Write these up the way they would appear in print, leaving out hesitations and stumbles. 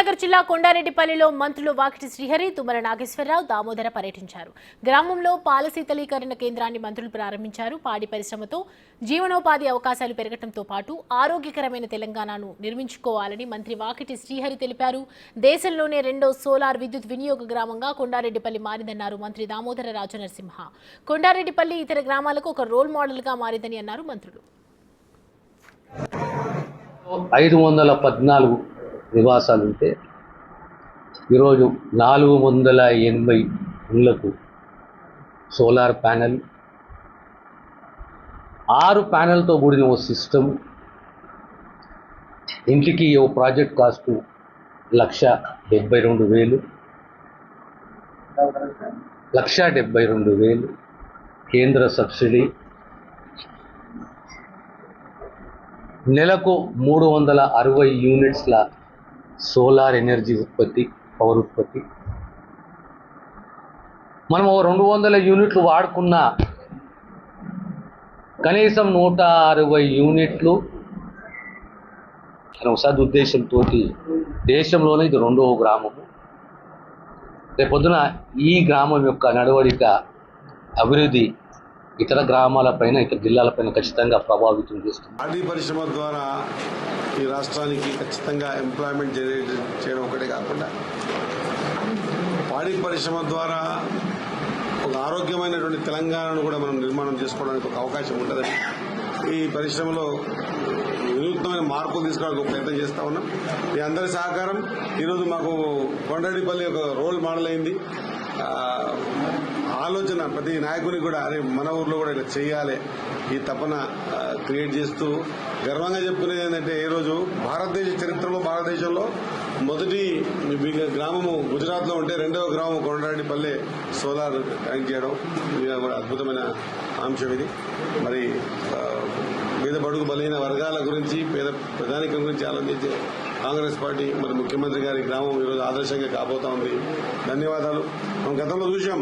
కరీంనగర్ జిల్లా కొండారెడ్డిపల్లిలో మంత్రులు వాకిటి శ్రీహరి, తుమ్మల నాగేశ్వరరావు, దామోదర పర్యటించారు. గ్రామంలో పాల శీతలీకరణ కేంద్రాన్ని మంత్రులు ప్రారంభించారు. పాడి పరిశ్రమతో జీవనోపాధి అవకాశాలు పెరగడంతో పాటు ఆరోగ్యకరమైన తెలంగాణను నిర్మించుకోవాలని మంత్రి వాకిటి శ్రీహరి తెలిపారు. దేశంలోనే రెండో సోలార్ విద్యుత్ వినియోగ గ్రామంగా కొండారెడ్డిపల్లి మారిందన్నారు మంత్రి దామోదర రాజనరసింహ. కొండారెడ్డిపల్లి ఇతర గ్రామాలకు ఒక రోల్ మోడల్గా మారిందని అన్నారు మంత్రులు. 514 నివాసాలు ఉంటే ఈరోజు 480 ఇళ్లకు సోలార్ ప్యానెల్, 6 ప్యానెల్తో కూడిన ఓ సిస్టమ్, ఇంటికి ఓ ప్రాజెక్ట్ కాస్టు 1,72,000, 1,72,000 కేంద్ర సబ్సిడీ, నెలకు 360 యూనిట్స్ల సోలార్ ఎనర్జీ ఉత్పత్తి, పవర్ ఉత్పత్తి. మనం 200 యూనిట్లు వాడుకున్న కనీసం 160 యూనిట్లు అనే సదుద్దేశంతో దేశంలోనే ఇది రెండవ గ్రామము. రేపొద్దున ఈ గ్రామం యొక్క నడవడిక, అభివృద్ధి ఇతర గ్రామాలపైన, ఇతర జిల్లాలపైన ఖచ్చితంగా ప్రభావితం చేస్తుంది. పాడి పరిశ్రమ ద్వారా ఈ రాష్ట్రానికి ఖచ్చితంగా ఎంప్లాయ్మెంట్ జనరేట్ చేయడం ఒకటే కాకుండా పాడి పరిశ్రమ ద్వారా ఒక ఆరోగ్యమైనటువంటి తెలంగాణను కూడా మనం నిర్మాణం చేసుకోవడానికి ఒక అవకాశం ఉంటుందని ఈ పరిశ్రమలో వినూత్నమైన మార్పులు తీసుకోవడానికి ఒక ప్రయత్నం చేస్తా ఉన్నాం. మీ అందరి సహకారం ఈరోజు మాకు కొండారెడ్డిపల్లి ఒక రోల్ మోడల్ అయింది. ఆలోచన ప్రతి నాయకునికి కూడా అరే మన ఊర్లో కూడా ఇలా చేయాలి, ఈ తపన క్రియేట్ చేస్తూ గర్వంగా చెప్పుకునేది ఏంటంటే ఈరోజు భారతదేశ చరిత్రలో, భారతదేశంలో మొదటి గ్రామము గుజరాత్లో ఉంటే రెండవ గ్రామం కొండారెడ్డిపల్లి సోలార్ కనెక్ట్ చేయడం ఇది కూడా అద్భుతమైన అంశం. ఇది మరి పేద బడుగు బలైన వర్గాల గురించి, పేద ప్రధానికం గురించి ఆలోచించే కాంగ్రెస్ పార్టీ మరి ముఖ్యమంత్రి గారి గ్రామం ఈరోజు ఆదర్శంగా కాబోతా ఉంది. ధన్యవాదాలు. మనం గతంలో చూసాం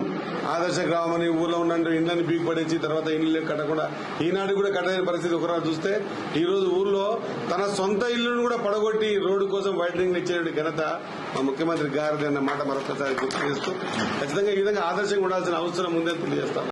ఆదర్శ గ్రామం అని ఊర్లో ఉన్న ఇండ్లని బీగు పడేసి తర్వాత ఇల్లు కట్టకుండా ఈనాడు కూడా కట్టలేని పరిస్థితి ఒకరాలు చూస్తే ఈ రోజు ఊర్లో తన సొంత ఇల్లును కూడా పడగొట్టి రోడ్డు కోసం వైడనింగ్ ఇచ్చేటువంటి ఘనత మా ముఖ్యమంత్రి గారిది అన్న మాట మరొకసారి గుర్తు చేస్తూ ఖచ్చితంగా ఈ విధంగా ఆదర్శంగా ఉండాల్సిన అవసరం ఉందని తెలియజేస్తాం.